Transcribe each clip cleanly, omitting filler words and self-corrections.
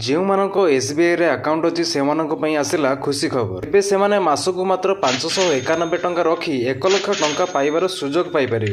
जो मानक एसबीआई रे अकाउंट अच्छी से आसला खुशी खबर। एबे से मासकू मात्र 591 टंका रखी 1 लाख टंका पाइबार सुजोग पाइपर।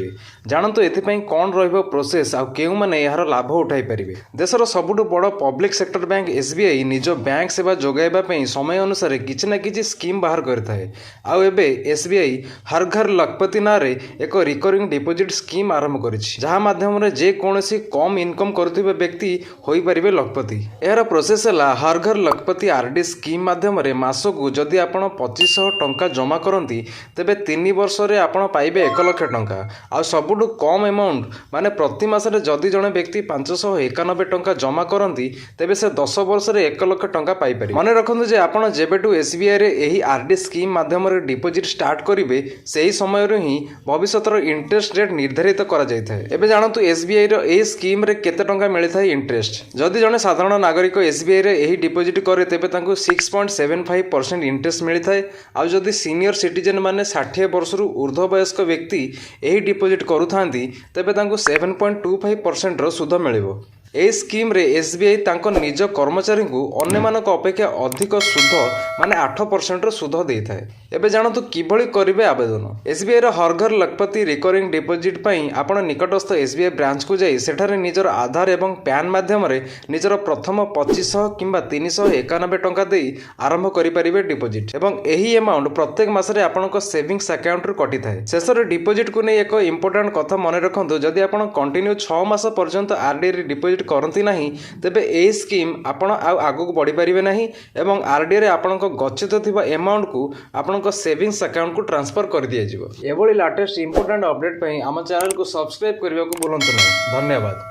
जानतु एथिपाई कौन रहिबो प्रोसेस आ केउ माने यार लाभ उठाई पारिबे। देशर सबुठु बड़ पब्लिक सेक्टर बैंक एसबीआई निज बैंक सेवा जोगाइबा पई समय अनुसार किछि ना किछि स्कीम बाहर करथाय। आ एबे एसबीआई हर घर लखपति ना रे एक रिकरिंग डिपोजिट स्कीम आरंभ करिछि, जहा माध्यम रे जे कोनोसी कम इनकम करथिबे व्यक्ति होई परिबे लखपति। एहार प्रोसेस है हर घर लखपति आरडी स्कीम माध्यम मासकू जदि आप 2500 टंका जमा करती तेबे 3 वर्ष रे आपण पाइबे 1 लाख टंका। आ सबुठु कम अमाउंट माने प्रति मासरे जदि जणे व्यक्ति 591 टंका जमा करती तेबे से 10 वर्ष रे 1 लाख टंका पाई पारि। मने रखंतु जे आपण जेबेटू एसबीआई रे एही आरडी स्कीम माध्यम रे डिपोजिट स्टार्ट करिवे सेही समय रे ही भविष्यतर इंटरेस्ट रेट निर्धारित करा जायथाय। एबे जानतु एसबीआई रो एही स्कीम रे केते टंका मिलिथाय इंटरेस्ट। जदि जणे साधारण नागरिक एसबीआई रे एही डिपोजिट करे तेबे तांको 6.75% इंटरेस्ट मिलता है। आ जदि सीनियर सिटीजन माने 60 वर्षरु ऊर्ध्व वयस्क व्यक्ति एही डिपोजिट करूथांती तेबे तांको 7.25% रो सुध मिलिबो। ए स्कीम रे एसबीआई तांको निज कर्मचारी को अन्य मानक अपेक्षा अधिक सुध माने 8% रो सुध देइथाय। एबे जानतु किभଳି करिवे आवेदन। एसबीआई रो हर घर लखपति रिकरिंग डिपोजिट पई आपण निकटस्थ एसबीआई ब्रांच को जाई सेठारे निजर आधार एवं पैन माध्यम रे निजर प्रथम 2500 किंबा 391 टंका देई आरंभ करि परिबे डिपोजिट एवं एही अमाउंट प्रत्येक मासरे आपनक सेविंग्स अकाउंट रो कटि थाए। शेषर डिपोजिट को नै एक इंपोर्टेंट कथा मने रखंतु, जदि आपण कंटिन्यू 6 मास पर्यंत आरडी रे डिपोजिट करती नहीं तेबे ए स्कीम आपण आगु बढ़ी पारिबे नहीं एवं आरडी रे आपनक गच्छित थिबा अमाउंट को आपनक सेविंग्स अकाउंट को ट्रांसफर कर दिया जिवो। एभली लेटेस्ट इंपोर्टेंट अपडेट पई हम चैनल को सब्सक्राइब करबा को भूलंतु नहीं। धन्यवाद।